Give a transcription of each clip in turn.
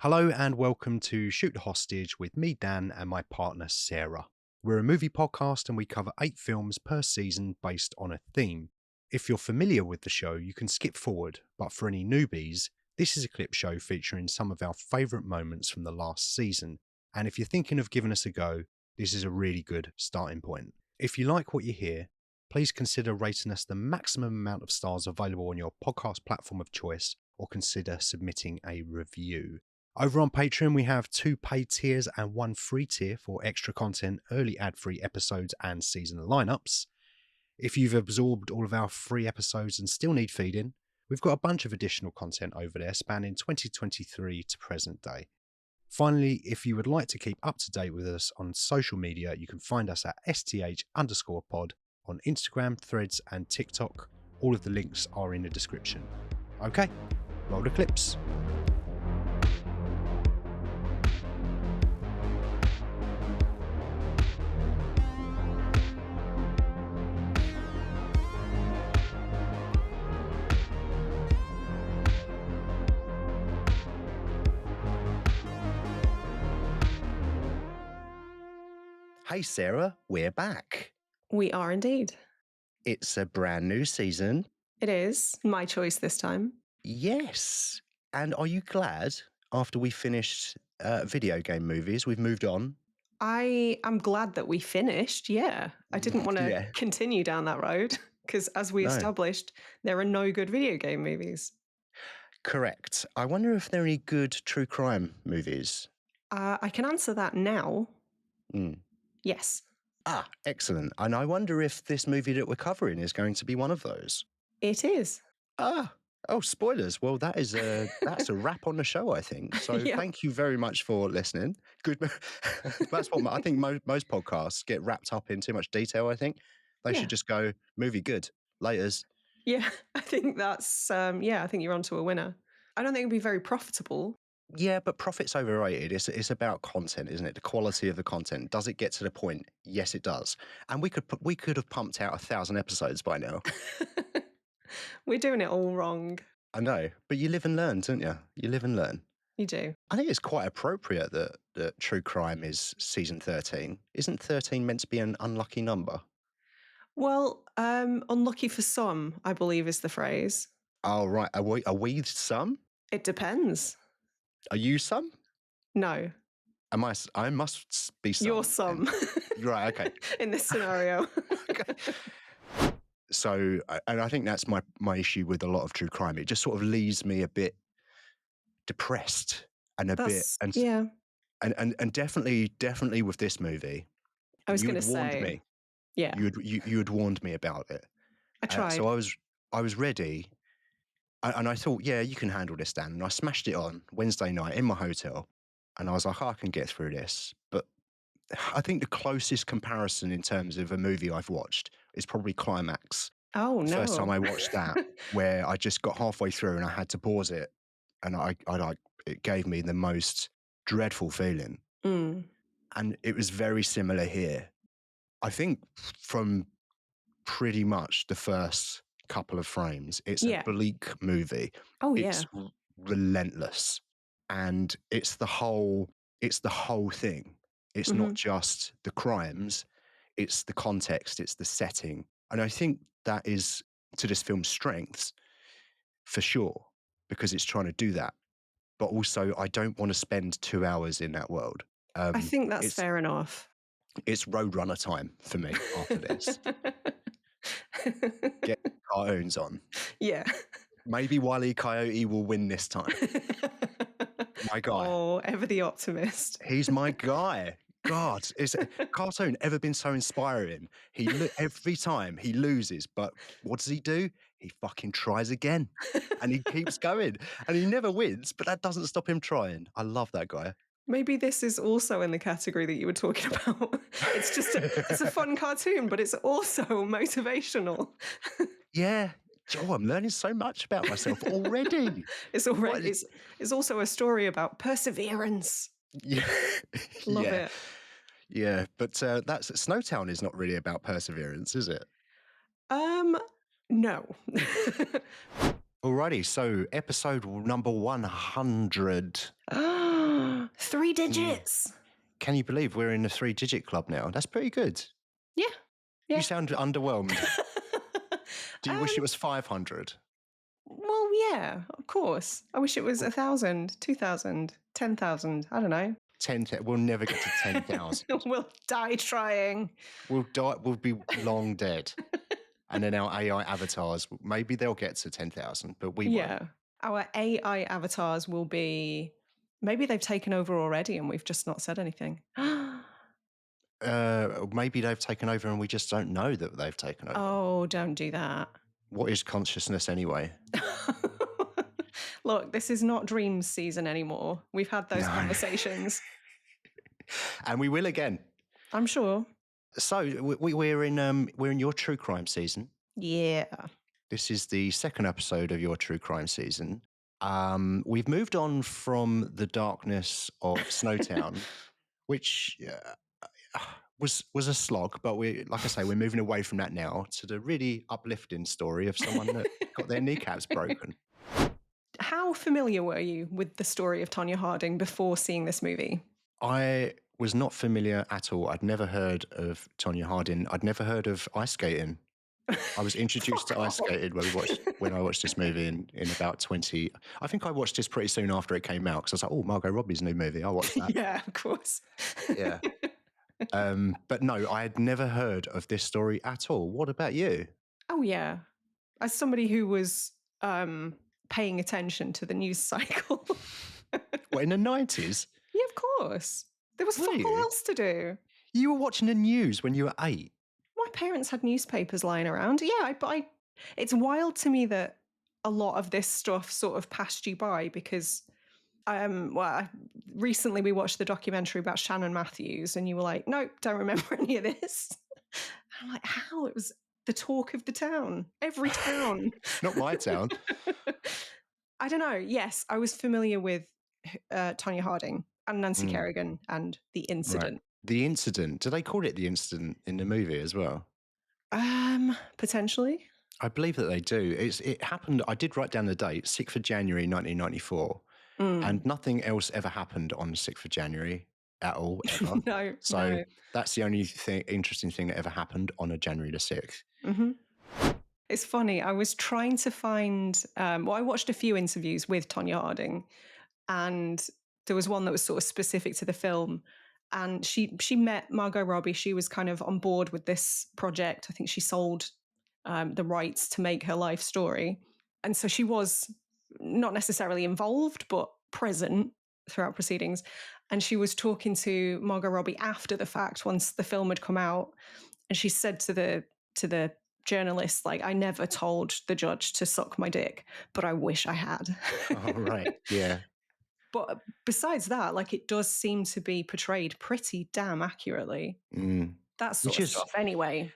Hello and welcome to Shoot the Hostage with me, Dan, and my partner, Sarah. We're a movie podcast and we cover 8 films per season based on a theme. If you're familiar with the show, you can skip forward, but for any newbies, this is a clip show featuring some of our favourite moments from the last season. And if you're thinking of giving us a go, this is a really good starting point. If you like what you hear, please consider rating us the maximum amount of stars available on your podcast platform of choice, or consider submitting a review. Over on Patreon, we have 2 paid tiers and 1 free tier for extra content, early ad-free episodes and season lineups. If you've absorbed all of our free episodes and still need feeding, we've got a bunch of additional content over there spanning 2023 to present day. Finally, if you would like to keep up to date with us on social media, you can find us at STH_pod on Instagram, Threads and TikTok. All of the links are in the description. Okay, roll the clips. Hey Sarah, we're back. We are indeed. It's a brand new season. It is my choice this time. Yes. And are you glad after we finished video game movies, we've moved on? I am glad that we finished. Yeah. I didn't want to continue down that road because, as we established, there are no good video game movies. Correct. I wonder if there are any good true crime movies. I can answer that now. Yes. Ah, excellent. And I wonder if this movie that we're covering is going to be one of those. It is. Spoilers. Well, that's a wrap on the show, I think. So Thank you very much for listening. Good. That's what I think most podcasts get wrapped up in too much detail, I think. They should just go, movie good, laters. Yeah, I think that's, I think you're onto a winner. I don't think it'd be very profitable. Yeah, but profit's overrated. It's about content, isn't it? The quality of the content. Does it get to the point? Yes, it does. And we could have pumped out 1,000 episodes by now. We're doing it all wrong. I know, but you live and learn, don't you? You live and learn. You do. I think it's quite appropriate that True Crime is season 13. Isn't 13 meant to be an unlucky number? Well, unlucky for some, I believe is the phrase. Oh, right. Are we some? It depends. Are you some? No. I must be some. You're some. Right, okay. In this scenario. Okay. So, and I think that's my issue with a lot of true crime. It just sort of leaves me a bit depressed and and definitely with this movie. I was going to say, me. Yeah. You had warned me about it. I tried. So I was ready. And I thought, yeah, you can handle this, Dan. And I smashed it on Wednesday night in my hotel. And I was like, I can get through this. But I think the closest comparison in terms of a movie I've watched is probably Climax. Oh, no. First time I watched that, where I just got halfway through and I had to pause it. And it gave me the most dreadful feeling. And it was very similar here. I think from pretty much the first couple of frames, it's a bleak movie. Oh, it's relentless, and it's the whole thing. It's not just the crimes, it's the context, it's the setting. And I think that is to this film's strengths for sure, because it's trying to do that. But also, I don't want to spend 2 hours in that world. I think that's fair enough. It's Roadrunner time for me after this. Get cartoons on. Yeah. Maybe Wile E. Coyote will win this time. My guy. Oh, ever the optimist. He's my guy. God, is a cartoon ever been so inspiring? Every time he loses, but what does he do? He fucking tries again. And he keeps going. And he never wins, but that doesn't stop him trying. I love that guy. Maybe this is also in the category that you were talking about. It's just it's a fun cartoon, but it's also motivational. Yeah. Oh, I'm learning so much about myself already. It's also a story about perseverance. Yeah. Love it. Yeah, but Snowtown is not really about perseverance, is it? No. Alrighty, so episode number 100. 3 digits. Can you believe we're in the 3-digit club now? That's pretty good. Yeah. You sound underwhelmed. Do you wish it was 500? Well, yeah, of course. I wish it was 1,000, 2,000, 10,000. I don't know. 10,000. We'll never get to 10,000. We'll die trying. We'll die. We'll be long dead. And then our AI avatars, maybe they'll get to 10,000, but we won't. Our AI avatars will be, maybe they've taken over already and we've just not said anything. Maybe they've taken over and we just don't know that they've taken over. Oh, don't do that. What is consciousness anyway? Look, this is not dreams season anymore. We've had those conversations. And we will again. I'm sure. So we're in your true crime season. Yeah. This is the second episode of your true crime season. We've moved on from the darkness of Snowtown, which was a slog, but like I say, we're moving away from that now to the really uplifting story of someone that got their kneecaps broken. How familiar were you with the story of Tonya Harding before seeing this movie? I was not familiar at all. I'd never heard of Tonya Harding. I'd never heard of ice skating. I was introduced to ice skating when I watched this movie in about 20. I think I watched this pretty soon after it came out because I was like, oh, Margot Robbie's new movie. I'll watch that. Yeah, of course. Yeah. But no, I had never heard of this story at all. What about you? Oh, yeah. As somebody who was paying attention to the news cycle. What, in the 90s? Yeah, of course. There was fuck all else to do. You were watching the news when you were 8? My parents had newspapers lying around. Yeah, but it's wild to me that a lot of this stuff sort of passed you by because recently we watched the documentary about Shannon Matthews and you were like, nope, don't remember any of this. I'm like, how? It was the talk of the town. Every town. Not my town. I don't know. Yes, I was familiar with Tonya Harding and Nancy Kerrigan and The Incident. Right. The Incident. Do they call it The Incident in the movie as well? Potentially. I believe that they do. It happened, I did write down the date, 6th of January 1994, and nothing else ever happened on the 6th of January at all, ever. No. So that's the only interesting thing that ever happened on a January the 6th. Mm-hmm. It's funny. I was trying to find, I watched a few interviews with Tonya Harding, and there was one that was sort of specific to the film. And she met Margot Robbie. She was kind of on board with this project. I think she sold the rights to make her life story. And so she was not necessarily involved, but present throughout proceedings. And she was talking to Margot Robbie after the fact, once the film had come out. And she said to the journalist, like, I never told the judge to suck my dick, but I wish I had. Oh, right. Yeah. But besides that, like, it does seem to be portrayed pretty damn accurately. That sort of stuff anyway.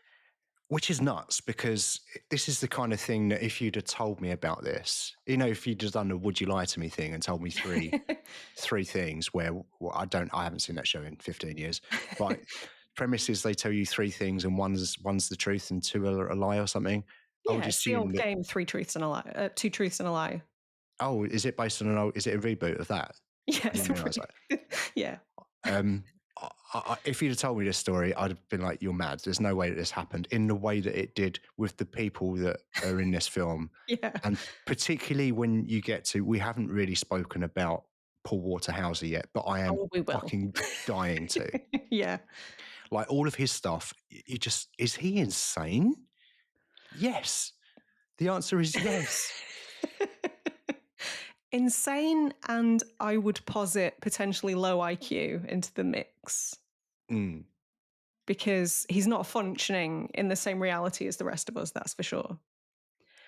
Which is nuts, because this is the kind of thing that if you'd have told me about this, you know, if you'd just done the would you lie to me thing and told me three things where I haven't seen that show in 15 years, but premise is they tell you 3 things and one's the truth and 2 are a lie or something. Yeah, it's the old game, 3 truths and a lie, 2 truths and a lie. Oh, is it based on is it a reboot of that? Yes. Yeah. If you'd have told me this story, I'd have been like, you're mad. There's no way that this happened in the way that it did with the people that are in this film. Yeah. And particularly when you get to, we haven't really spoken about Paul Walter Hauser yet, but I am fucking dying to. Yeah. Like all of his stuff, is he insane? Yes. The answer is yes. Insane, and I would posit potentially low IQ into the mix. Because he's not functioning in the same reality as the rest of us, that's for sure.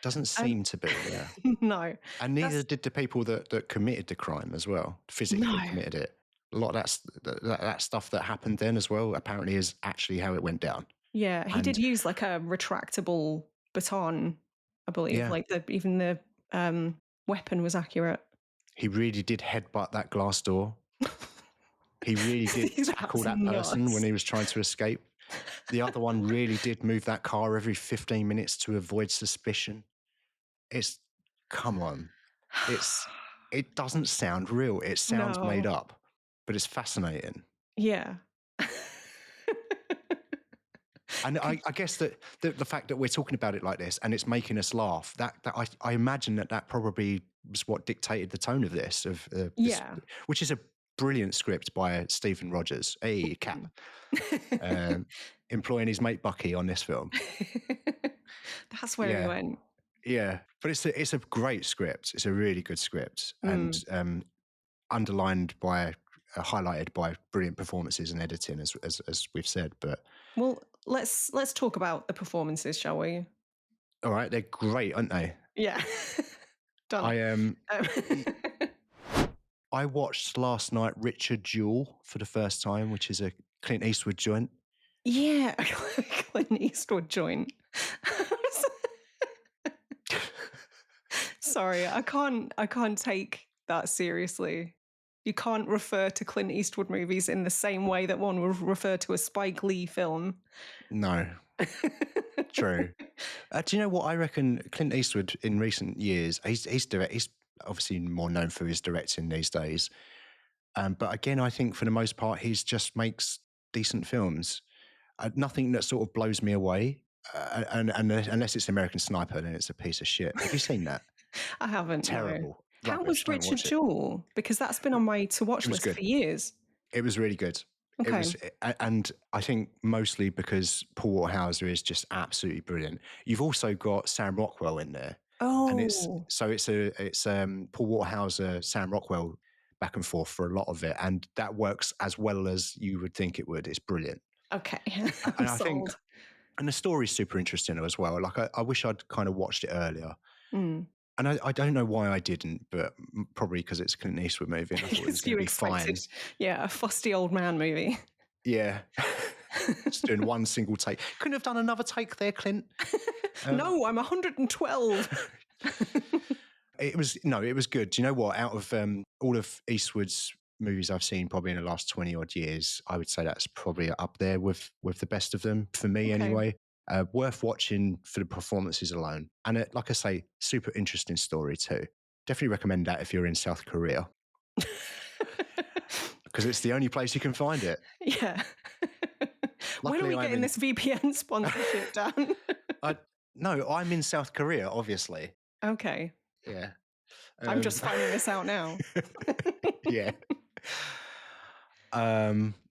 Doesn't seem to be, yeah. No. And neither did the people that committed the crime as well, physically committed it. A lot of that stuff that happened then as well, apparently is actually how it went down. Yeah, he did use like a retractable baton, I believe. Yeah. Like even the weapon was accurate. He really did headbutt that glass door. He really did tackle that person when he was trying to escape. The other one really did move that car every 15 minutes to avoid suspicion. Come on. It doesn't sound real. It sounds made No. up, but it's fascinating. Yeah. And Could I guess that the fact that we're talking about it like this and it's making us laugh, that I imagine that probably was what dictated the tone of this, yeah. which is a brilliant script by Stephen Rogers. Hey, Cap, um, employing his mate Bucky on this film. That's where he Yeah, went. yeah. But it's a great script. It's a really good script, and underlined by highlighted by brilliant performances and editing, as we've said. But Well, let's talk about the performances, shall we? all right, they're great, aren't they? Yeah. Done. I Um, I watched last night Richard Jewell for the first time, which is a Clint Eastwood joint. yeah, Clint Eastwood joint. Sorry, I can't take that seriously. You can't refer to Clint Eastwood movies in the same way that one would refer to a Spike Lee film. No, true. Do you know what I reckon? Clint Eastwood in recent years, he's obviously more known for his directing these days. But again, I think for the most part, he's just makes decent films. Nothing that sort of blows me away. And unless it's American Sniper, then it's a piece of shit. Have you seen that? I haven't, no. Terrible, How rubbish. was Don't Richard watch it. Jewell? Because that's been on my to It watch was list good. for years. It was really good. It Okay. was, and I think mostly because Paul Walter Hauser is just absolutely brilliant. You've also got Sam Rockwell in there, and Oh, it's Paul Walter Hauser, Sam Rockwell back and forth for a lot of it, and that works as well as you would think it would. It's brilliant, okay. and I'm I think, sold. and the story's super interesting as well. Like I wish I'd kind of watched it earlier. Mm. And I don't know why I didn't, but probably because it's a Clint Eastwood movie and I thought it was Because going to you be expected, fine. yeah, a fusty old man movie. Yeah. Just doing one single take. Couldn't have done another take there, Clint. No, I'm 112. It was good. Do you know what? Out of all of Eastwood's movies I've seen probably in the last 20 odd years, I would say that's probably up there with the best of them for me Okay. anyway. Worth watching for the performances alone. And like I say, super interesting story too. Definitely recommend that if you're in South Korea because it's the only place you can find it. Yeah. When are Luckily, we getting this VPN sponsorship done? No, I'm in South Korea, obviously. Okay. Yeah. I'm just finding this out now. Yeah.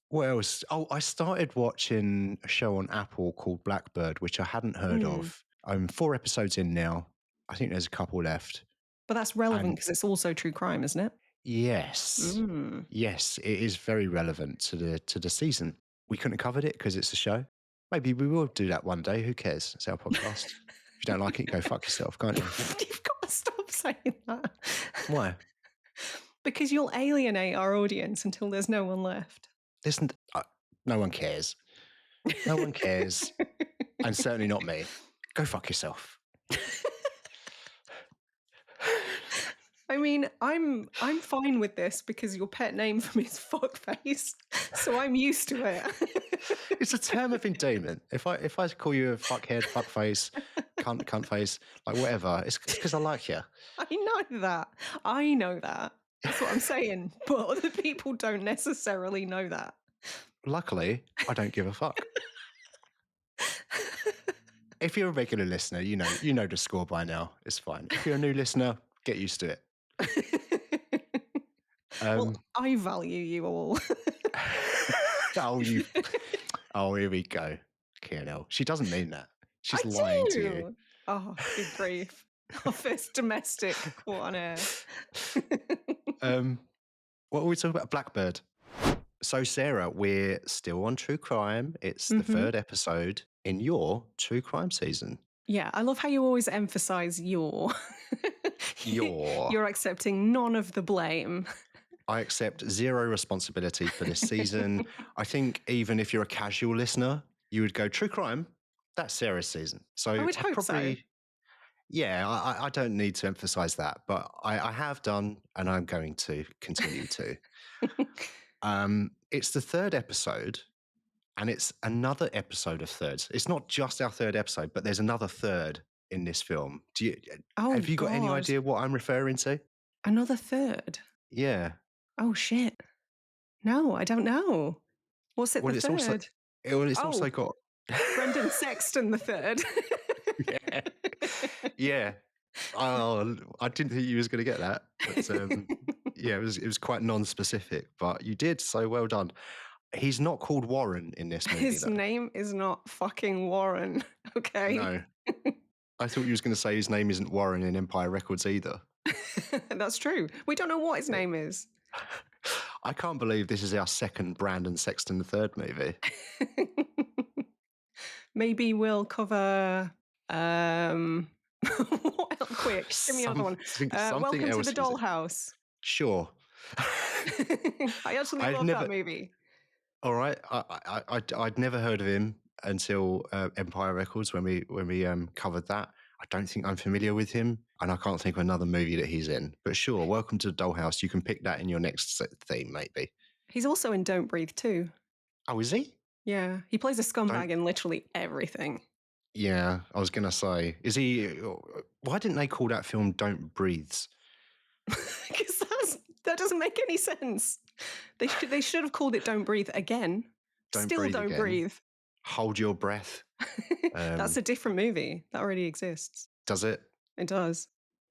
What else? Oh, I started watching a show on Apple called Blackbird, which I hadn't heard of. I'm 4 episodes in now. I think there's a couple left. But that's relevant And because it's also true crime, isn't it? yes, Mm. yes, it is very relevant to the season. We couldn't have covered it because it's a show. Maybe we will do that one day. Who cares? It's our podcast. If you don't like it, go fuck yourself, can't you? You've got to stop saying that. Why? Because you'll alienate our audience until there's no one left. Listen, no one cares. No one cares. And certainly not me. Go fuck yourself. I mean, I'm fine with this because your pet name for me is fuckface, so I'm used to it. It's a term of endearment. If I call you a fuckhead, fuckface, cunt face, like whatever, it's because I like you. I know that. I know that. That's what I'm saying. But other people don't necessarily know that. Luckily, I don't give a fuck. If you're a regular listener, you know the score by now. It's fine. If you're a new listener, get used to it. Well, I value you all. Here we go. KNL. She doesn't mean that. She's I lying to you. do. Oh, good grief. Our first domestic caught on air. What were we talking about? Blackbird. So, Sarah, we're still on true crime. It's the 3rd episode in your true crime season. Yeah, I love how you always emphasize your. You're accepting none of the blame. I accept zero responsibility for this season. I think even if you're a casual listener, you would go, true crime, that's Sarah's season. So I would hope so. Yeah, I don't need to emphasize that, but I have done, and I'm going to continue to. It's the 3rd episode, and it's another episode of thirds. It's not just our 3rd episode, but there's another 3rd in this film. Oh, Have you got any God. idea what I'm referring to? Another third? Yeah. Oh, shit. No, I don't know. What's it, the Well, third? it's also Oh, got Brendan Sexton the third. yeah. Yeah. Oh, I didn't think you was going to get that, but yeah, it was quite non-specific, but you did, so well done. He's not called Warren in this movie, His though. name is not fucking Warren, okay? No, I thought you was going to say his name isn't Warren in Empire Records either. That's true. We don't know what his name is. I can't believe this is our second Brandon Sexton III movie. Maybe we'll cover what else? Quick, give me another one. Something Welcome to the else is Dollhouse. sure. I actually I've love that never. movie. All right, I'd never heard of him until Empire Records when we covered that. I don't think I'm familiar with him, and I can't think of another movie that he's in. But sure, Welcome to the Dollhouse. You can pick that in your next theme, maybe. He's also in Don't Breathe too. Oh, is he? Yeah, he plays a Don't. scumbag in literally everything. Yeah, I was gonna say, is he? Why didn't they call that film "Don't Breathes"? Because that doesn't make any sense. They should have called it Don't Breathe again. Don't Still breathe Don't again. Breathe. Hold your breath. That's a different movie. That already exists. Does it? It does.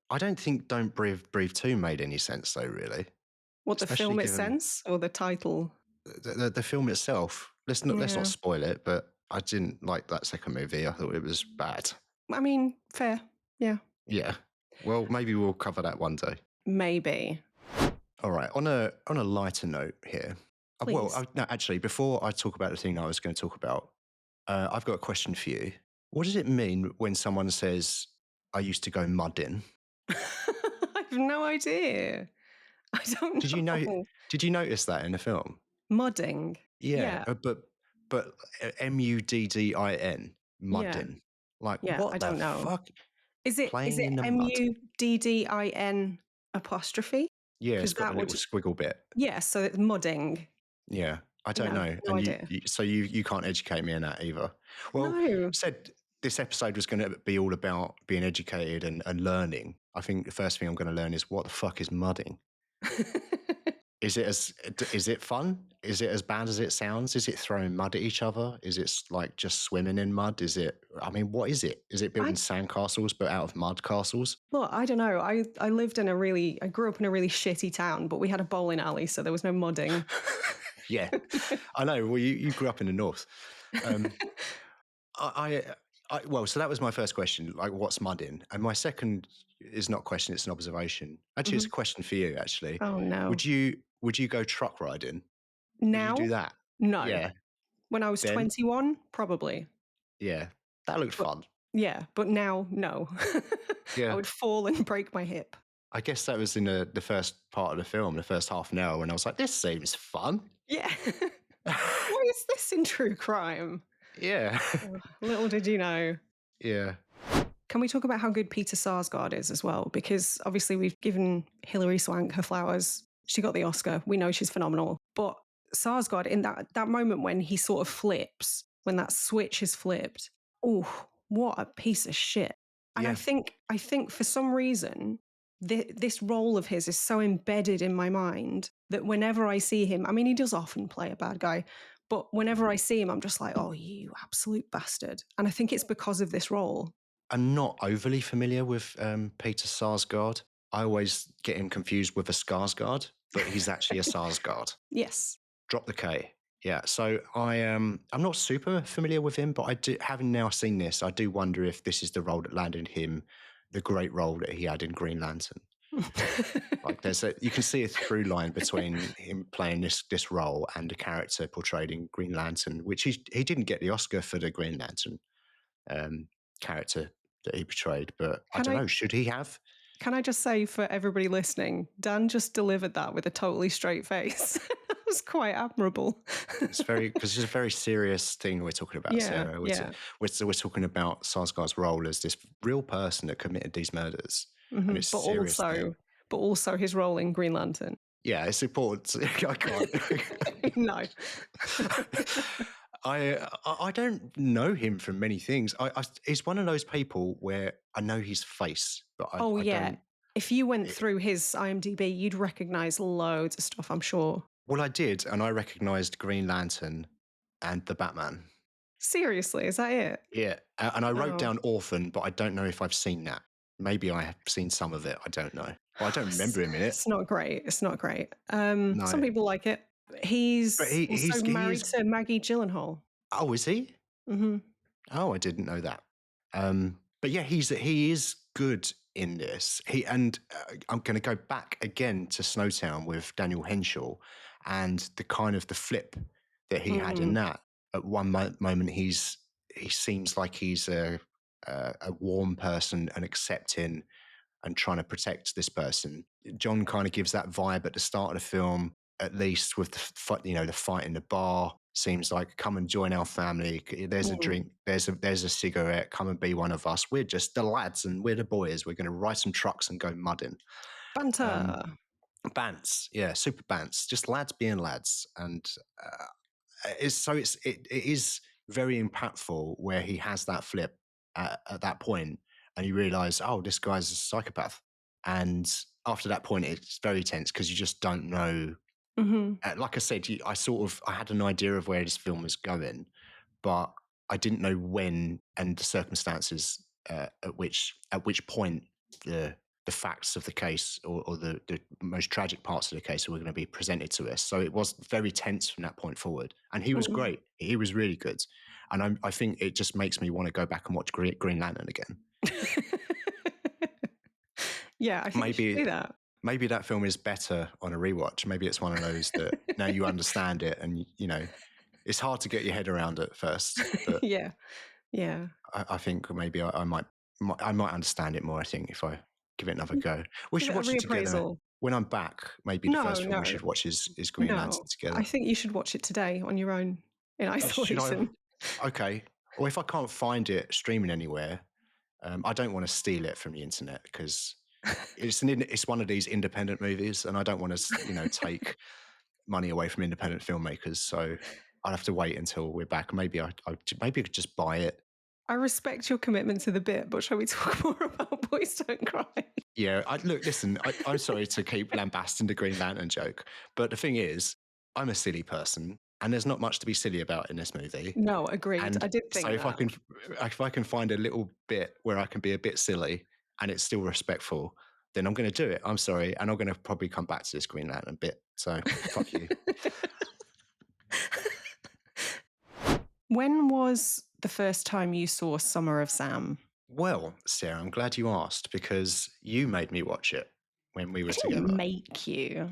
I don't think "Don't Breathe" two made any sense though, really. What, the Especially film its given sense or the title? the film itself. Let's not Yeah. spoil it, but I didn't like that second movie. I thought it was bad. I mean, fair. Yeah. Yeah. Well, maybe we'll cover that one day. Maybe. All right. On a lighter note here. Please. No, actually, before I talk about the thing I was going to talk about, I've got a question for you. What does it mean when someone says, "I used to go mudding"? I have no idea. I don't Did you know? know. Did you notice that in the film? Mudding. Yeah, Yeah. but muddin, Yeah. mudding. Like Yeah. I what the don't know. fuck? Is it Playing in the mud. Muddin apostrophe? Yeah, it's Because got that the would, little squiggle bit. yeah, so it's mudding. Yeah, I don't No, know. no And idea. so you can't educate me in that either. Well, No. said this episode was going to be all about being educated and learning. I think the first thing I'm going to learn is what the fuck is mudding? Is it fun? Is it as bad as it sounds? Is it throwing mud at each other? Is it like just swimming in mud? I mean, what is it? Is it building I sandcastles but out of mud castles? Look, I don't know. I grew up in a really shitty town, but we had a bowling alley, so there was no mudding. Yeah, I know. Well, you grew up in the north. Um, well, so that was my first question. Like, what's mudding? And my second is not a question; it's an observation. Actually, it's Mhm. a question for you. Actually, Oh no. would you go truck riding? Would you do Now? that? No. Yeah. When I was Then, 21, probably. yeah, that looked But fun. yeah, but now, no. I Yeah. would fall and break my hip. I guess that was in the first part of the film, the first half an hour, when I was like, this seems fun. Yeah. Why is this in true crime? Yeah. Oh, little did you know. Yeah. Can we talk about how good Peter Sarsgaard is as well? Because obviously we've given Hilary Swank her flowers. She got the Oscar. We know she's phenomenal. But Sarsgaard, in that moment when he sort of flips, when that switch is flipped, oh, what a piece of shit. And Yeah. I think for some reason, this role of his is so embedded in my mind that whenever I see him, I mean, he does often play a bad guy, but whenever I see him, I'm just like, oh, you absolute bastard. And I think it's because of this role. I'm not overly familiar with Peter Sarsgaard. I always get him confused with a Skarsgård, but he's actually a Sarsgaard. Yes. Drop the K. Yeah. So I'm not super familiar with him, but I do, having now seen this, I do wonder if this is the role that landed him the great role that he had in Green Lantern. Like you can see a through line between him playing this role and the character portrayed in Green Lantern, which he didn't get the Oscar for the Green Lantern character that he portrayed, but I Can don't I know, should he have? can I just say for everybody listening, Dan just delivered that with a totally straight face. That was quite admirable. It's because it's a very serious thing we're talking about, Yeah, Sarah. yeah. We're talking about Sarsgaard's role as this real person that committed these murders, and it's a serious thing. But also his role in Green Lantern. Yeah, it's important. I can't. No. I don't know him from many things. He's one of those people where I know his face, but Oh I yeah. don't. If you went through his IMDb, you'd recognize loads of stuff, I'm sure. Well, I did, and I recognised Green Lantern and the Batman. Seriously, is that it? Yeah, and I wrote Oh. down Orphan, but I don't know if I've seen that. Maybe I have seen some of it. I don't know. But I don't It's remember him in it. it's not great. It's not great. Some No, people like it. but He's also he married is. to Maggie Gyllenhaal. Oh, is he? Hmm. Oh, I didn't know that. But yeah, he is good in this. I'm going to go back again to Snowtown with Daniel Henshall, and the kind of the flip that he had in Mm. that. At one moment, he seems like he's a warm person and accepting and trying to protect this person. John kind of gives that vibe at the start of the film, at least with the fight, the fight in the bar. Seems like, come and join our family. There's a Mm. drink. There's a cigarette. Come and be one of us. We're just the lads and we're the boys. We're going to ride some trucks and go mudding. Um, Banter. Bants, yeah, super bants. Just lads being lads, and it is very impactful where he has that flip at that point, and you realise, oh, this guy's a psychopath. And after that point, it's very tense because you just don't know. Hmm. Like I said, I had an idea of where this film was going, but I didn't know when and the circumstances at which point the facts of the case or the most tragic parts of the case were going to be presented to us. So it was very tense from that point forward. And he was Mm. great. He was really good. And I think it just makes me want to go back and watch Green Lantern again. Yeah, I think you should Maybe do that. maybe that film is better on a rewatch. Maybe it's one of those that now you understand it, and it's hard to get your head around at first, but Yeah, yeah. I think maybe I might understand it more. I think if I give it another go, we Give should it a watch it together reappraisal. when I'm back. Maybe the No, first film we no, should watch is Green no. Lantern I together. think you should watch it today on your own in Should I? isolation. Okay. Or if I can't find it streaming anywhere, I don't want to steal it from the internet because it's one of these independent movies, and I don't want to take money away from independent filmmakers. So I'll have to wait until we're back. Maybe I could just buy it. I respect your commitment to the bit, but shall we talk more about Boys Don't Cry? Yeah, listen, I'm sorry to keep lambasting the Green Lantern joke, but the thing is, I'm a silly person, and there's not much to be silly about in this movie. No, agreed. And I did so think that. if I can find a little bit where I can be a bit silly and it's still respectful, then I'm going to do it. I'm sorry, and I'm going to probably come back to this Green Lantern bit. So fuck you. When was the first time you saw Summer of Sam? Well, Sarah, I'm glad you asked because you made me watch it when we I were didn't together. make you.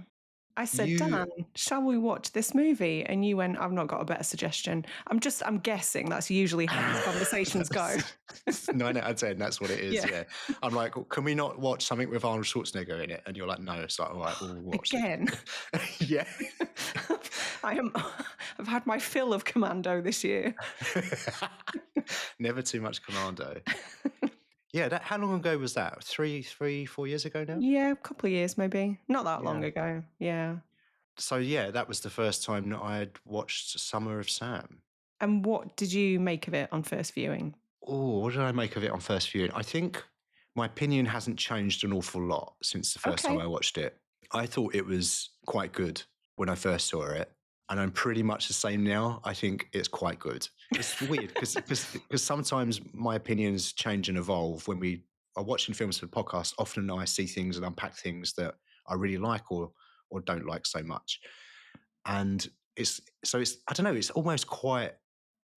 I said, You Dan, shall we watch this movie? And you went, I've not got a better suggestion. I'm guessing that's usually how these conversations go. That's 9 out of 10. That's what it is. Yeah. Yeah. I'm like, "Well, can we not watch something with Arnold Schwarzenegger in it?" And you're like, "No." It's like, all right, we'll watch it. Again. Yeah. I've had my fill of Commando this year. Never too much Commando. Yeah. How long ago was that? 4 years ago now? Yeah, a couple of years maybe. Not that long Yeah. ago. Yeah. So yeah, that was the first time that I had watched Summer of Sam. And what did you make of it on first viewing? Oh, what did I make of it on first viewing? I think my opinion hasn't changed an awful lot since the first time Okay. I watched it. I thought it was quite good when I first saw it, and I'm pretty much the same now. I think it's quite good. It's weird because sometimes my opinions change and evolve when we are watching films for the podcast. Often I see things and unpack things that I really like or don't like so much, and it's I don't know. It's almost quite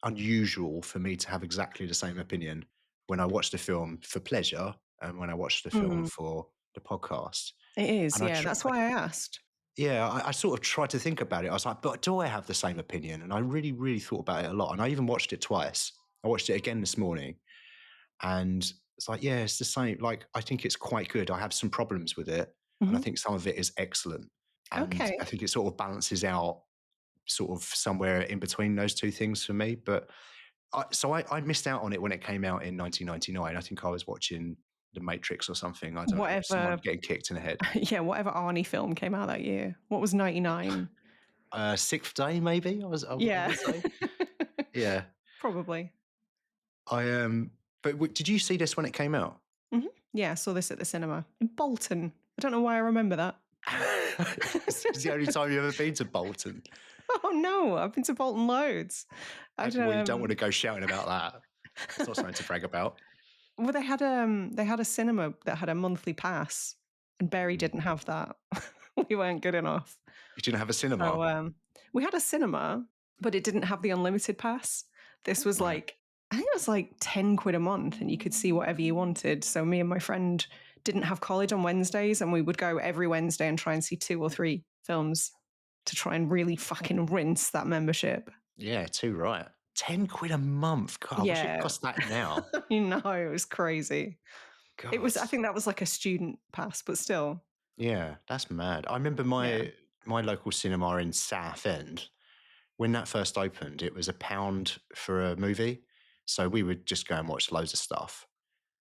unusual for me to have exactly the same opinion when I watch the film for pleasure and when I watch the film Mm, for the podcast. it is, And yeah. That's why I asked. I sort of tried to think about it. I was like, but do I have the same opinion? And I really, really thought about it a lot. And I even watched it twice. I watched it again this morning, and it's like, yeah, it's the same. Like, I think it's quite good. I have some problems with it, and I Hmm. think some of it is excellent. And I Okay. think it sort of balances out sort of somewhere in between those two things for me. But I missed out on it when it came out in 1999. I think I was watching The Matrix or something. I don't know, someone Whatever, getting kicked in the head. yeah, whatever Arnie film came out that year. What was 99? Sixth Day, maybe I Yeah. would say. Yeah, Probably. I But did you see this when it came out? Hmm. Yeah, I saw this at the cinema in Bolton. I don't know why I remember that. It's the only time you've ever been to Bolton. Oh no, I've been to Bolton loads. Well, you don't want to go shouting about that. It's not something to brag about. Well, they had a cinema that had a monthly pass, and Barry didn't have that. We weren't good enough. You didn't have a cinema? So we had a cinema, but it didn't have the unlimited pass. This was Right. I think it was like 10 quid a month, and you could see whatever you wanted. So me and my friend didn't have college on Wednesdays, and we would go every Wednesday and try and see 2 or 3 films to try and really fucking rinse that membership. Yeah, too right. 10 quid a month. God, I wish it Yeah. cost that now. You know, it was crazy. It was, I God. think that was like a student pass, but still. Yeah, that's mad. I remember Yeah. my local cinema in Southend. When that first opened, it was £1 for a movie. So we would just go and watch loads of stuff.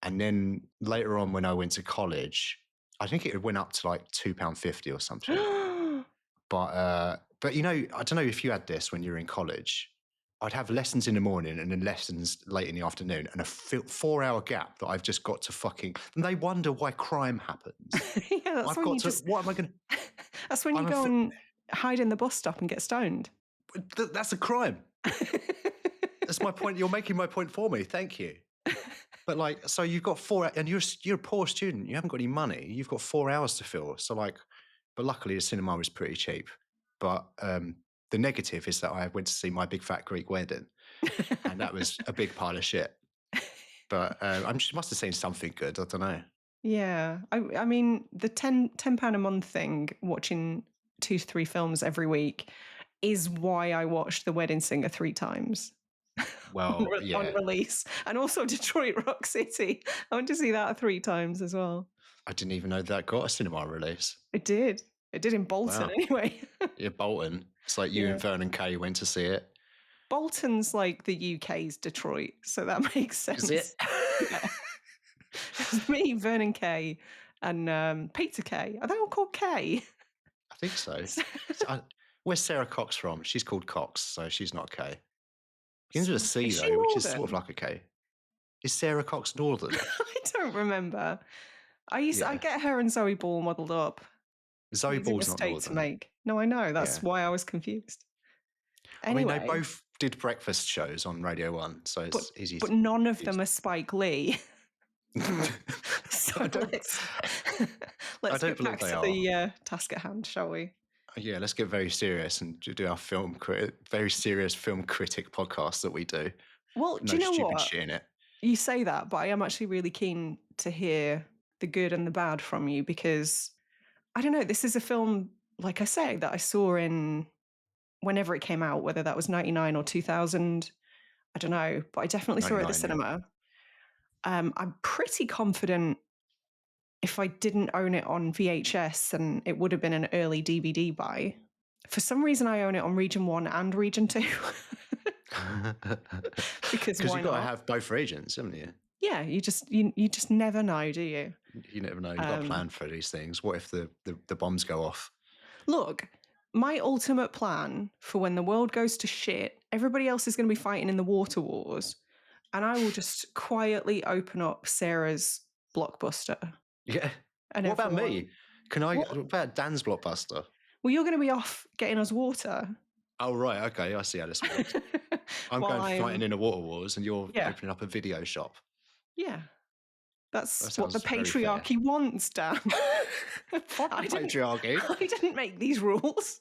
And then later on, when I went to college, I think it went up to like £2.50 or something. But you know, I don't know if you had this when you were in college. I'd have lessons in the morning and then lessons late in the afternoon, and a 4-hour gap that I've just got to fucking. And they wonder why crime happens. Yeah, that's I've when got you to. just. What am I going to? That's when you go and hide in the bus stop and get stoned. That's a crime. That's my point. You're making my point for me. Thank you. But like, so you've got and you're a poor student. You haven't got any money. You've got 4 hours to fill. So like, but luckily the cinema is pretty cheap. But the negative is that I went to see My Big Fat Greek Wedding, and that was a big pile of shit. But I must have seen something good. I don't know. Yeah. I mean, the £10 a month thing, watching 2 to 3 films every week, is why I watched The Wedding Singer 3 times. Well, on yeah, release, and also Detroit Rock City. I went to see that 3 times as well. I didn't even know that got a cinema release. It did in Bolton Wow. anyway. Yeah, Bolton. It's like you Yeah. and Vernon Kay went to see it. Bolton's like the UK's Detroit, so that makes sense. Is it? Yeah. It's me, Vernon Kay, and Peter Kay. Are they all called Kay? I think so. Where's Sarah Cox from? She's called Cox, so she's not K. Begins with a C Is she though, which is sort of Northern? like a K. Is Sarah Cox Northern? I don't remember. I Yeah. get her and Zoe Ball muddled up. Zoe Easy Ball's not mistake to Northern. make. No, I know. That's Yeah. why I was confused. I mean, they Anyway, both did breakfast shows on Radio 1, so it's easy but to none of confuse. them are Spike Lee. So I don't let's get believe back they to are. the task at hand, shall we? Yeah, let's get very serious and do our very serious film critic podcast that we do. Well, do No you know stupid what? shit in it. You say that, but I am actually really keen to hear the good and the bad from you, because I don't know, this is a film, like I say, that I saw in whenever it came out, whether that was 99 or 2000, I don't know, but I definitely saw it at the 99, yeah. cinema. I'm pretty confident if I didn't own it on VHS, then it would have been an early DVD buy. For some reason, I own it on Region 1 and Region 2. Because why you've got to not? have both regions, haven't you? Yeah, you just never know, do you? You never know. You've got to plan for these things. What if the bombs go off? Look, my ultimate plan for when the world goes to shit, everybody else is going to be fighting in the water wars, and I will just quietly open up Sarah's Blockbuster. Yeah. And what about everyone, me? What what? about Dan's Blockbuster? Well, you're going to be off getting us water. Oh, right. Okay. I see how this works. I'm While going fighting in the water wars and you're yeah, opening up a video shop. yeah. That's That what the sounds very fair. patriarchy wants, Dan. Fuck the patriarchy. I didn't make these rules.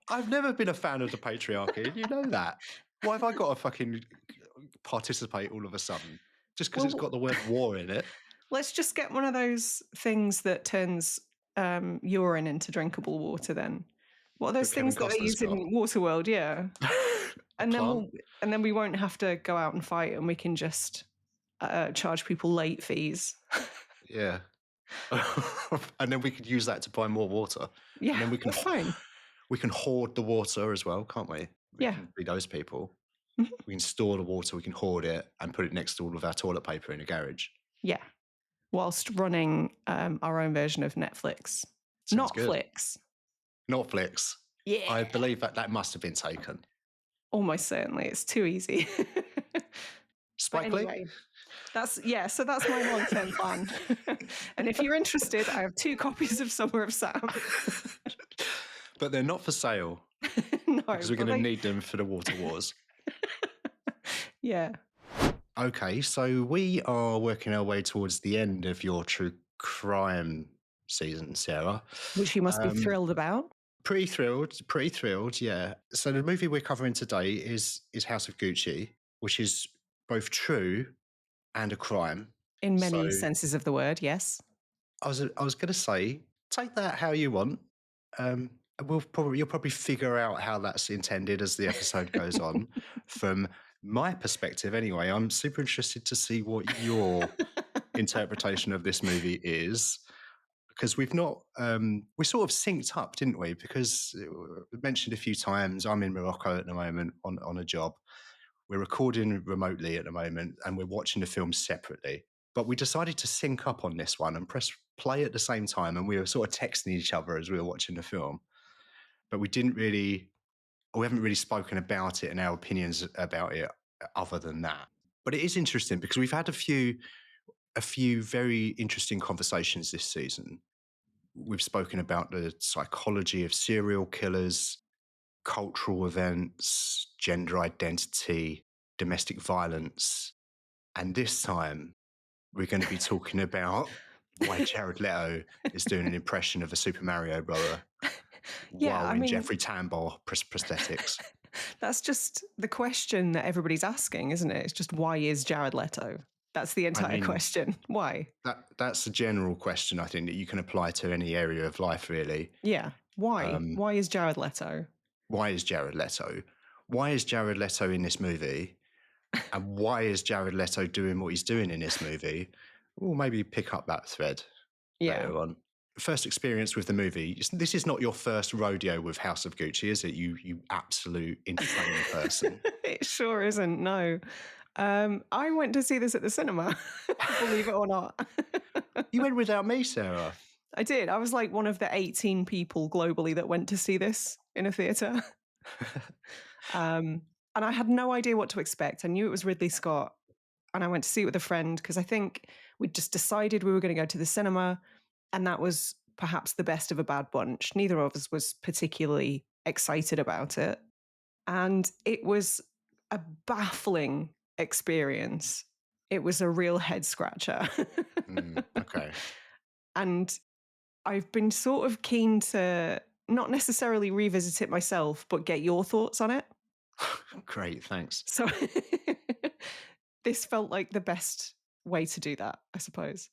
I've never been a fan of the patriarchy. You know that. Why have I got to fucking participate all of a sudden? Just because it's got the word war in it? Let's just get one of those things that turns urine into drinkable water then. What are those Kevin things that they Costner's use in Waterworld? Yeah. And then we won't have to go out and fight, and we can just charge people late fees. Yeah. And then we could use that to buy more water. Yeah, and then we can fine. We can hoard the water as well, can't we? We can be those people. Mhm. We can store the water, we can hoard it and put it next to all of our toilet paper in a garage. Yeah. Whilst running our own version of Netflix. Sounds good. Netflix. Yeah. I believe that must have been taken. Almost certainly. It's too easy. Spike Lee? So that's my long-term plan. And if you're interested, I have 2 copies of Summer of Sam. But they're not for sale No, because we're but going to need them for the water wars. Yeah. Okay, so we are working our way towards the end of your true crime season, Sarah. Which you must be thrilled about. Pretty thrilled, yeah. So the movie we're covering today is House of Gucci, which is both true and a crime. In So many senses of the word, yes. I was going to say, take that how you want. You'll probably figure out how that's intended as the episode goes on. From my perspective, anyway, I'm super interested to see what your interpretation of this movie is, because we've not we sort of synced up, didn't we? Because we mentioned a few times I'm in Morocco at the moment on a job. We're recording remotely at the moment, and we're watching the film separately. But we decided to sync up on this one and press play at the same time, and we were sort of texting each other as we were watching the film. But we haven't really spoken about it and our opinions about it other than that. But it is interesting because we've had a few very interesting conversations this season. We've spoken about the psychology of serial killers, cultural events, gender identity, domestic violence. And this time, we're going to be talking about why Jared Leto is doing an impression of a Super Mario brother while in Jeffrey Tambor prosthetics. That's just the question that everybody's asking, isn't it? It's just, why is Jared Leto? That's the entire question. Why? That's a general question, I think, that you can apply to any area of life, really. Yeah. Why? Why is Jared Leto? Why is Jared Leto? Why is Jared Leto in this movie? And why is Jared Leto doing what he's doing in this movie? We'll maybe pick up that thread later on. First experience with the movie. This is not your first rodeo with House of Gucci, is it? You absolute insane person. It sure isn't, no. I went to see this at the cinema, believe it or not. You went without me, Sarah. I did. I was like one of the 18 people globally that went to see this in a theatre. And I had no idea what to expect. I knew it was Ridley Scott, and I went to see it with a friend because I think we'd just decided we were going to go to the cinema, and that was perhaps the best of a bad bunch. Neither of us was particularly excited about it. And it was a baffling experience. It was a real head scratcher. Okay. And I've been sort of keen to not necessarily revisit it myself, but get your thoughts on it. Great, thanks. So this felt like the best way to do that, I suppose.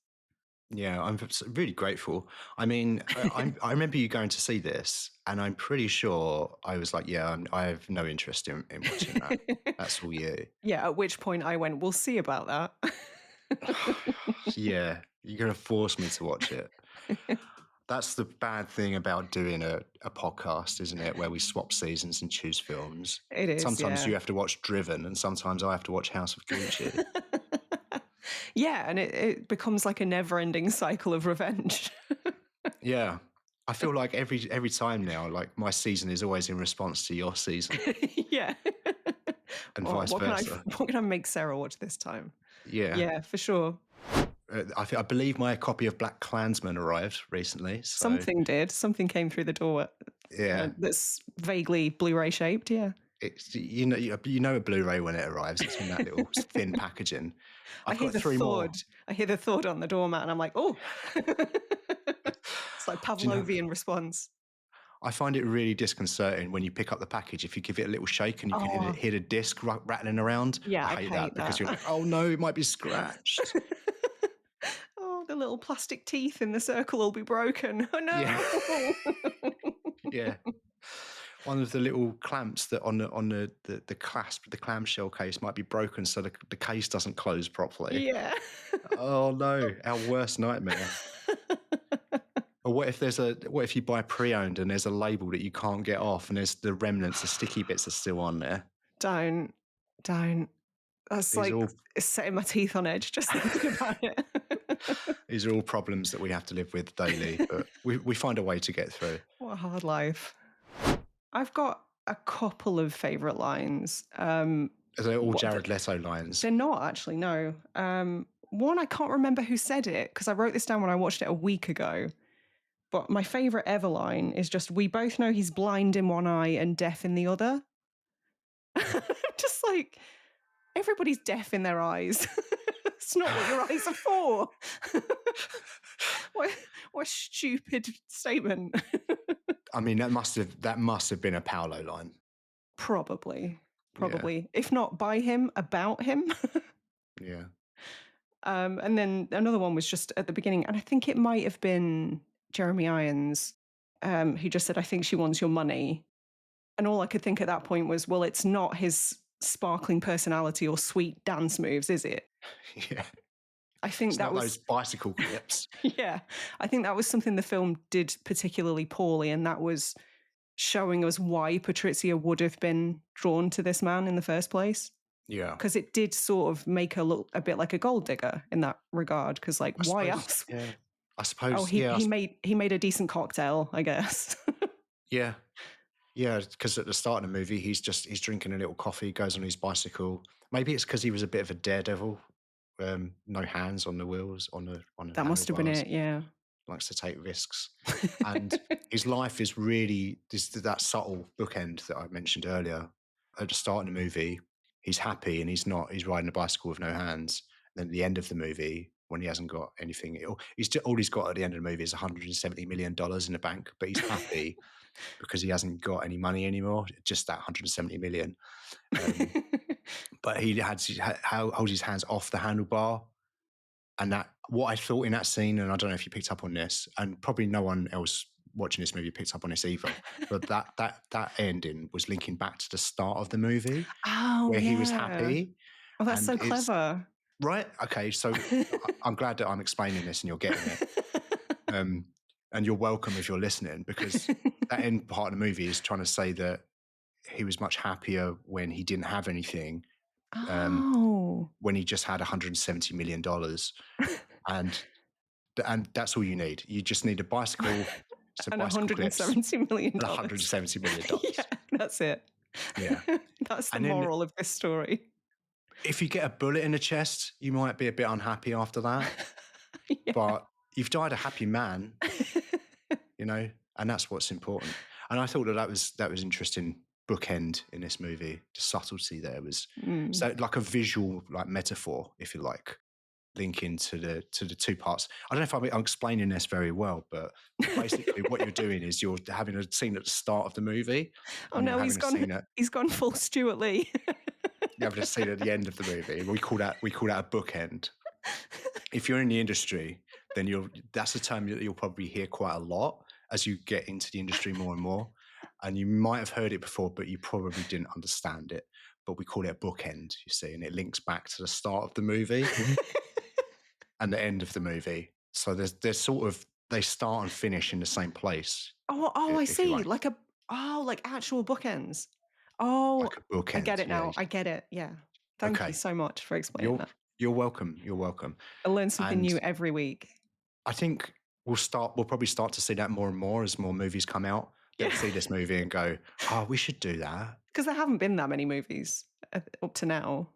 Yeah, I'm really grateful. I mean, I remember you going to see this, and I'm pretty sure I was like, yeah, I have no interest in watching that. That's all you. Yeah, at which point I went, we'll see about that. Yeah, you're going to force me to watch it. That's the bad thing about doing a podcast, isn't it? Where we swap seasons and choose films. It is. Sometimes you have to watch Driven, and sometimes I have to watch House of Gucci. Yeah, and it becomes like a never-ending cycle of revenge. Yeah. I feel like every time now, like my season is always in response to your season. Yeah. And vice versa. What can I make Sarah watch this time? Yeah. Yeah, for sure. I believe my copy of Black Klansman arrived recently. So. Something came through the door. Yeah. That's vaguely Blu-ray shaped. Yeah. It's you know a Blu-ray when it arrives. It's in that little thin packaging. I've got 3 more. I hear the thud on the doormat, and I'm like, oh. It's like Pavlovian response. I find it really disconcerting when you pick up the package. If you give it a little shake and you can hear the disc rattling around. Yeah, I hate that because you're like, oh no, it might be scratched. Oh, the little plastic teeth in the circle will be broken. Oh no! Yeah. One of the little clamps that on the clasp, the clamshell case might be broken, so the case doesn't close properly. Yeah. Oh no, our worst nightmare. Or what if you buy pre-owned and there's a label that you can't get off, and there's the remnants, the sticky bits are still on there? Don't. That's it's setting my teeth on edge just thinking about it. These are all problems that we have to live with daily, but we find a way to get through. What a hard life. I've got a couple of favourite lines. They're all Jared Leto lines. They're not actually, no. One, I can't remember who said it because I wrote this down when I watched it a week ago. But my favourite ever line is just, we both know he's blind in one eye and deaf in the other. Just like, everybody's deaf in their eyes. It's not what your eyes are for. What a stupid statement. I mean, that must have been a Paolo line. Probably. Yeah. If not by him, about him. Yeah. And then another one was just at the beginning, and I think it might have been Jeremy Irons, who just said, I think she wants your money. And all I could think at that point was, well, it's not his sparkling personality or sweet dance moves, is it? Yeah. I think It's that not was those bicycle clips. yeah. I think that was something the film did particularly poorly, and that was showing us why Patrizia would have been drawn to this man in the first place. Yeah. Because it did sort of make her look a bit like a gold digger in that regard. Because like, why else? Yeah. I suppose. Oh, he made a decent cocktail, I guess. Yeah. Yeah, because at the start of the movie, he's drinking a little coffee, goes on his bicycle. Maybe it's because he was a bit of a daredevil. No hands on the wheels, on the That must have been handlebars. it, yeah. Likes to take risks. And his life is really that subtle bookend that I mentioned earlier. At the start of the movie, he's happy and he's riding a bicycle with no hands. Then at the end of the movie, when he hasn't got anything, all he's got at the end of the movie is $170 million in the bank, but he's happy because he hasn't got any money anymore, just that 170 million. But he holds his hands off the handlebar. And that, what I thought in that scene, and I don't know if you picked up on this, and probably no one else watching this movie picked up on this either, but that ending was linking back to the start of the movie, where he was happy. Oh, that's so clever. Right? Okay, so I'm glad that I'm explaining this and you're getting it. And you're welcome if you're listening, because that end part of the movie is trying to say that he was much happier when he didn't have anything. When he just had $170 million. And that's all you need. You just need a bicycle. And $170 million. $170 million. Yeah, that's it. Yeah. That's the moral of this story. If you get a bullet in the chest, you might be a bit unhappy after that. Yeah. But you've died a happy man, and that's what's important. And I thought that was interesting bookend in this movie. The subtlety there was so like a visual like metaphor, if you like, linking to the two parts. I don't know if I'm explaining this very well, but basically what you're doing is you're having a scene at the start of the movie. Oh no, he's gone full Stuart Lee. You have a scene at the end of the movie. We call that a bookend. If you're in the industry, then that's a term that you'll probably hear quite a lot as you get into the industry more and more. And you might have heard it before, but you probably didn't understand it. But we call it a bookend, you see, and it links back to the start of the movie and the end of the movie. So there's sort of, they start and finish in the same place. Oh, I see. Like actual bookends. Oh, like a bookend, I get it now. Yeah. I get it. Yeah. Thank you so much for explaining that. You're welcome. You're welcome. I learn something new every week. I think we'll probably start to see that more and more as more movies come out. They'll see this movie and go, oh, we should do that. Because there haven't been that many movies up to now.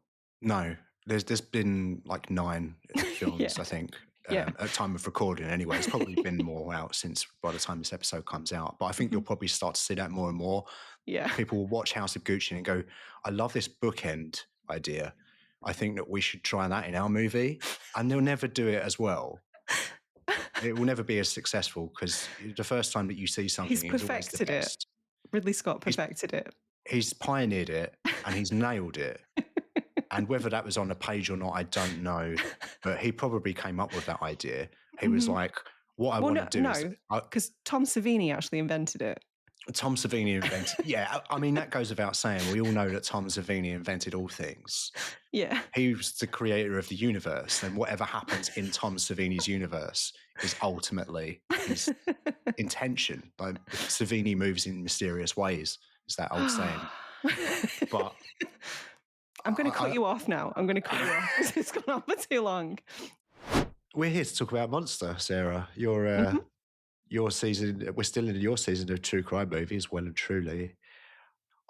No, there's been like 9 films, I think, at time of recording anyway. It's probably been more out since by the time this episode comes out. But I think you'll probably start to see that more and more. Yeah. People will watch House of Gucci and go, I love this bookend idea. I think that we should try that in our movie. And they'll never do it as well. It will never be as successful because the first time that you see something, he's perfected it. Ridley Scott perfected it. He's pioneered it and he's nailed it. And whether that was on a page or not, I don't know. But he probably came up with that idea. He was like, what I want to do is... because Tom Savini actually invented it. Tom Savini invented... Yeah, I mean, that goes without saying. We all know that Tom Savini invented all things. Yeah. He was the creator of the universe, and whatever happens in Tom Savini's universe is ultimately his intention. Like, Savini moves in mysterious ways, is that old saying. But... I'm going to cut you off now. I'm going to cut you off because it's gone on for too long. We're here to talk about Monster, Sarah. Your season, we're still in your season of true crime movies, well and truly.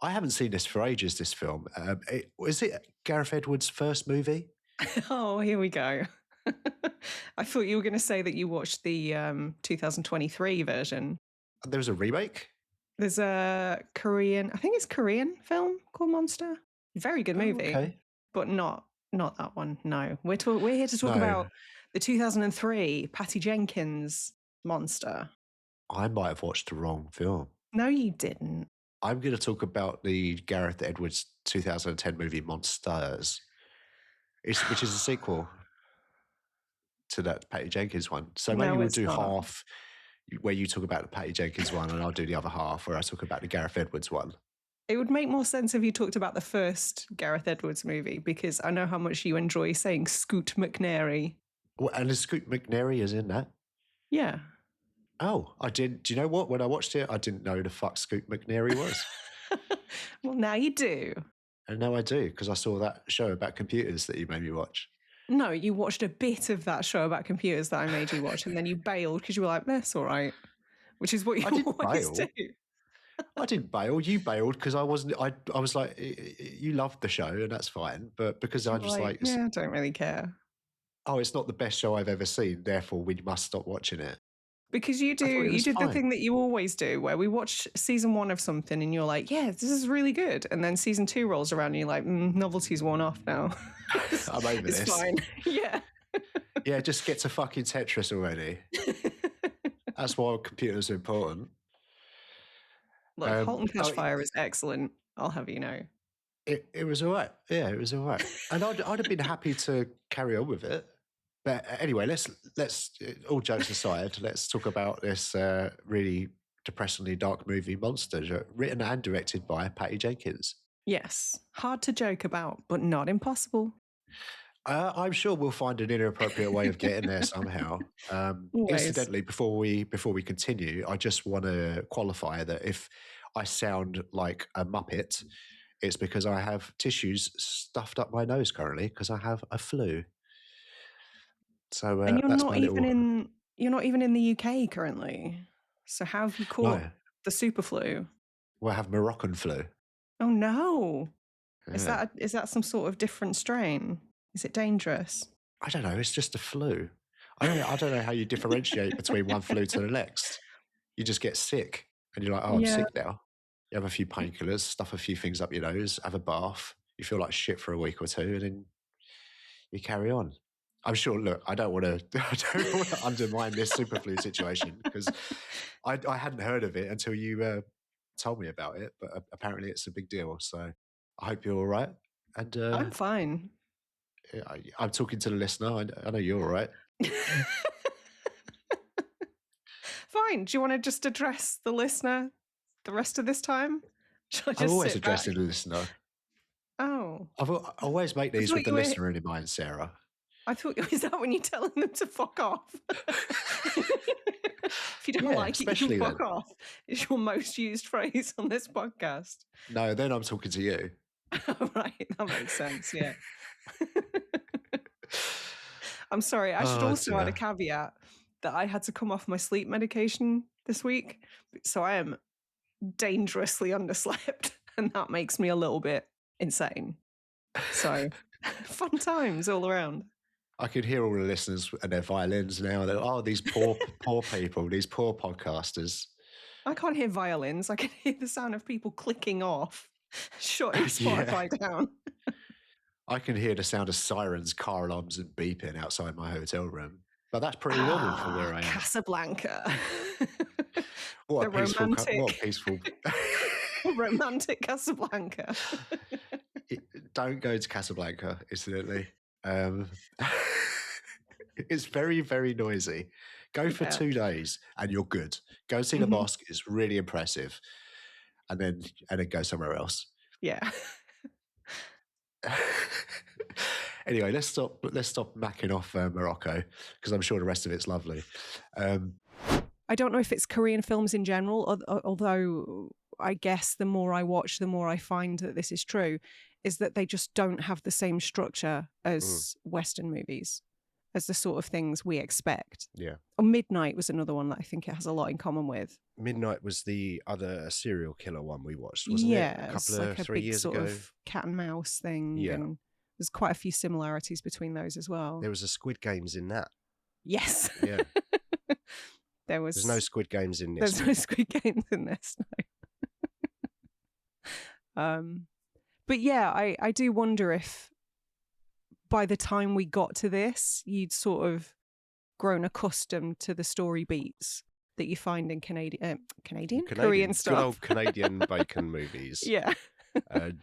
I haven't seen this for ages, this film. Was it Gareth Edwards' first movie? Oh, here we go. I thought you were going to say that you watched the 2023 version. There was a remake? There's a Korean, I think it's Korean film called Monster. Very good movie, okay. but not that one. No, we're here to talk No. about the 2003 Patty Jenkins Monster. I might have watched the wrong film. No, you didn't. I'm going to talk about the Gareth Edwards 2010 movie Monsters, which is a sequel to that Patty Jenkins one. So maybe No, we'll it's do not. half where you talk about the Patty Jenkins one and I'll do the other half where I talk about the Gareth Edwards one. It would make more sense if you talked about the first Gareth Edwards movie, because I know how much you enjoy saying Scoot McNairy. Well, and Scoot McNairy is in that? Yeah. Oh, I did. Do you know what? When I watched it, I didn't know who the fuck Scoot McNairy was. Well, now you do. And now I do, because I saw that show about computers that you made me watch. No, you watched a bit of that show about computers that I made you watch, and then you bailed because you were like, that's all right. Which is what you always do. I didn't bail. You bailed because I wasn't. I was like, you loved the show, and that's fine. But because I just like, yeah, I don't really care. Oh, it's not the best show I've ever seen. Therefore, we must stop watching it. Because you did the thing that you always do, where we watch season 1 of something, and you're like, yeah, this is really good, and then season 2 rolls around, and you're like, novelty's worn off now. I'm over this. It's fine. Yeah. Yeah, just get to fucking Tetris already. That's why computers are important. Look, Halt and Catch Fire is excellent. I'll have you know. It was all right. Yeah, it was all right. And I'd have been happy to carry on with it. But anyway, let's all jokes aside, let's talk about this really depressingly dark movie Monster, written and directed by Patty Jenkins. Yes, hard to joke about, but not impossible. I'm sure we'll find an inappropriate way of getting there somehow. Incidentally, before we continue, I just want to qualify that if I sound like a Muppet, it's because I have tissues stuffed up my nose currently because I have a flu. So and you're that's not even in the UK currently. So how have you caught the super flu? Well, I have Moroccan flu. Oh no! Yeah. Is that some sort of different strain? Is it dangerous? I don't know. It's just a flu. I don't know how you differentiate between one flu to the next. You just get sick, and you're like, "Oh, I'm sick now." You have a few painkillers, stuff a few things up your nose, have a bath. You feel like shit for a week or two, and then you carry on. I'm sure. Look, I don't want to undermine this super flu situation because I hadn't heard of it until you told me about it. But apparently, it's a big deal. So I hope you're all right. And I'm fine. I'm talking to the listener. I know you're all right. Fine. Do you want to just address the listener the rest of this time? I'm always addressing the listener. Oh. I always make these with the listener in mind, Sarah. I thought, is that when you're telling them to fuck off? If you don't like it, you can fuck off. It's your most used phrase on this podcast. No, then I'm talking to you. Right, that makes sense, yeah. I'm sorry, I should also add a caveat that I had to come off my sleep medication this week. So I am dangerously underslept, and that makes me a little bit insane. So fun times all around. I could hear all the listeners and their violins now. They're, these poor people, these poor podcasters. I can't hear violins. I can hear the sound of people clicking off, shutting Spotify down. I can hear the sound of sirens, car alarms, and beeping outside my hotel room. But that's pretty normal for where I am. Casablanca. What a peaceful romantic Casablanca. Don't go to Casablanca, incidentally. It's very, very noisy. Go for 2 days and you're good. Go see the mosque. It's really impressive. And then go somewhere else. Yeah. Anyway, let's stop macking off Morocco because I'm sure the rest of it's lovely. I don't know if it's Korean films in general, although I guess the more I watch, the more I find that this is true, is that they just don't have the same structure as Western movies. as the sort of things we expect. Yeah. Or Midnight was another one that I think it has a lot in common with. Midnight was the other serial killer one we watched, wasn't it? A couple of like a 3 big years sort ago. of cat and mouse thing. Yeah. And there's quite a few similarities between those as well. There was a Squid Games in that. Yes. Yeah. There's no Squid Games in this. There's no Squid Games in this, no. But yeah, I do wonder if by the time we got to this, you'd sort of grown accustomed to the story beats that you find in Korean stuff. Good old Canadian bacon movies. Yeah.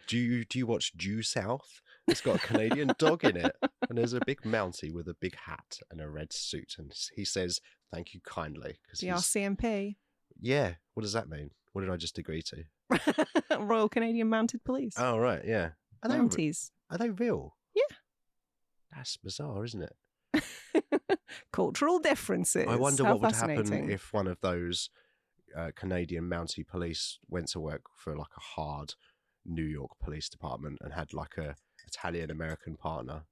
Do you watch Due South? It's got a Canadian dog in it, and there's a big Mountie with a big hat and a red suit, and he says, "Thank you kindly." The RCMP. Yeah. What does that mean? What did I just agree to? Royal Canadian Mounted Police. Oh, right, yeah. Mounties. Are they real? Yeah. That's bizarre, isn't it? Cultural differences. I wonder what would happen if one of those Canadian Mountie police went to work for like a hard New York police department and had like a Italian-American partner.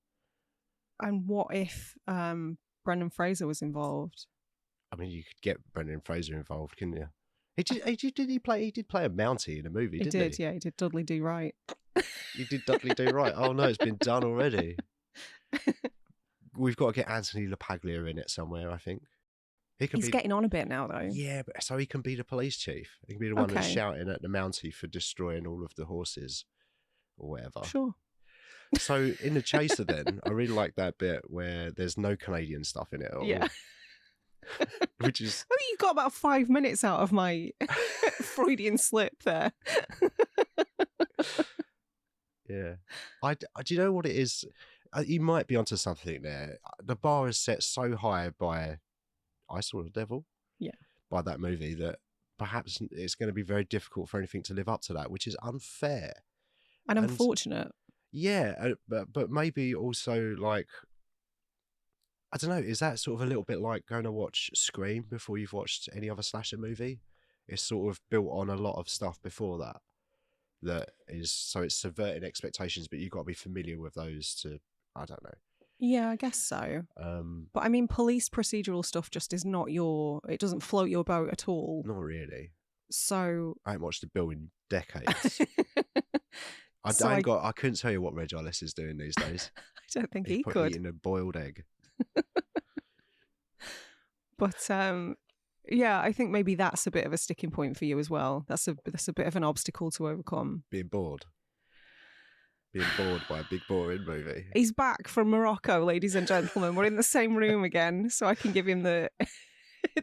And what if Brendan Fraser was involved? I mean, you could get Brendan Fraser involved, couldn't you? He did play a Mountie in a movie, didn't he? Yeah, he did Dudley Do Right. He did Dudley Do Right. Oh no, it's been done already. We've got to get Anthony LaPaglia in it somewhere, I think. He's getting on a bit now, though. Yeah, but so he can be the police chief. He can be the one that's shouting at the Mountie for destroying all of the horses or whatever. Sure. So in The Chaser then, I really like that bit where there's no Canadian stuff in it at all. Yeah. Which is... I think you got about 5 minutes out of my Freudian slip there. Yeah. Do you know what it is? You might be onto something there. The bar is set so high by I Saw the Devil. Yeah. By that movie that perhaps it's going to be very difficult for anything to live up to that, which is unfair. And unfortunate. Yeah, but maybe also like, I don't know, is that sort of a little bit like going to watch Scream before you've watched any other slasher movie? It's sort of built on a lot of stuff before that. So it's subverting expectations, but you've got to be familiar with those to, I don't know. Yeah, I guess so. But I mean, police procedural stuff just is not it doesn't float your boat at all. Not really. So I haven't watched a Bill in decades. I couldn't tell you what Reg Ellis is doing these days. I don't think he could. Eating a boiled egg. But yeah, I think maybe that's a bit of a sticking point for you as well. That's a bit of an obstacle to overcome. Being bored by a big boring movie. He's back from Morocco, ladies and gentlemen. We're in the same room again, so I can give him the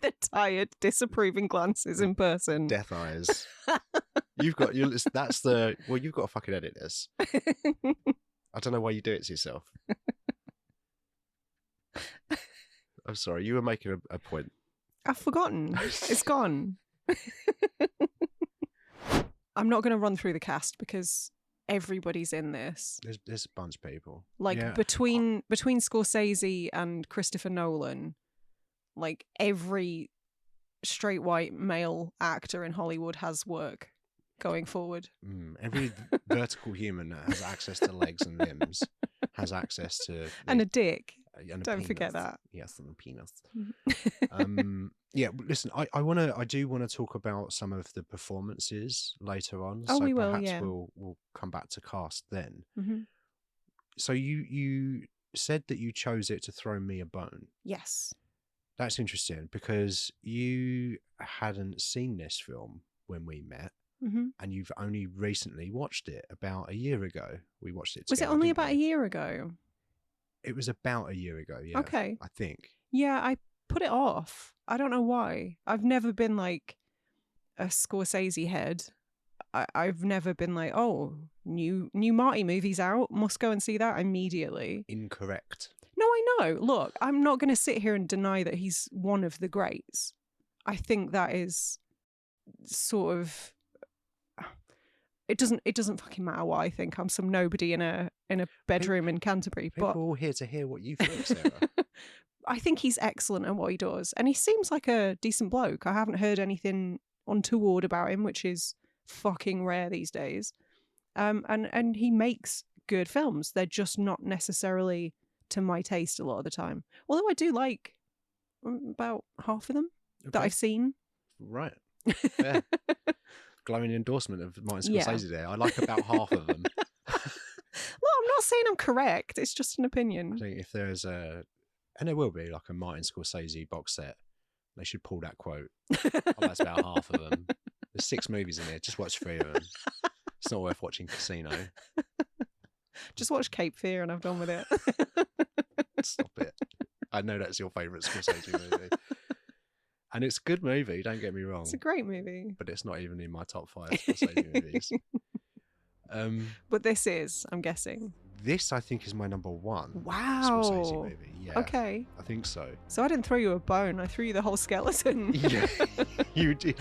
the tired, disapproving glances in person. Death eyes. You've got to fucking edit this. I don't know why you do it to yourself. I'm sorry, you were making a point. I've forgotten. It's gone. I'm not going to run through the cast because everybody's in this. There's a bunch of people. Like between Scorsese and Christopher Nolan, like every straight white male actor in Hollywood has work going forward. Every vertical human that has access to legs and limbs has access to and a dick. And Don't forget that. Yes, and a penis. Yeah, listen, I do want to talk about some of the performances later on. Oh, so we will, perhaps yeah. we'll come back to cast then. Mm-hmm. So you said that you chose it to throw me a bone. Yes. That's interesting because you hadn't seen this film when we met. Mm-hmm. And you've only recently watched it about a year ago. We watched it together. Was it only about a year ago? It was about a year ago, yeah. Okay. I think. Yeah, I put it off. I don't know why. I've never been like a Scorsese head. I've never been like, oh, new Marty movie's out. Must go and see that immediately. Incorrect. No, I know. Look, I'm not going to sit here and deny that he's one of the greats. I think that is sort of... It doesn't fucking matter what I think. I'm some nobody in a bedroom in Canterbury. People but are all here to hear what you think, Sarah. I think he's excellent at what he does. And he seems like a decent bloke. I haven't heard anything untoward about him, which is fucking rare these days. And he makes good films. They're just not necessarily to my taste a lot of the time. Although I do like about half of them that I've seen. Right. Yeah. Glowing endorsement of Martin Yeah. Scorsese there. I like about half of them. Well, I'm not saying I'm correct. It's just an opinion. I think if there's and there will be like a Martin Scorsese box set, they should pull that quote. That's about half of them. There's 6 movies in there. Just watch 3 of them. It's not worth watching Casino. Just watch Cape Fear and I've done with it. Stop it. I know that's your favourite Scorsese movie. And it's a good movie, don't get me wrong. It's a great movie. But it's not even in my top 5 Scorsese movies. But this is, I'm guessing. This, I think, is my number 1 Wow. Scorsese movie. Yeah. Okay. I think so. So I didn't throw you a bone. I threw you the whole skeleton. Yeah, you did.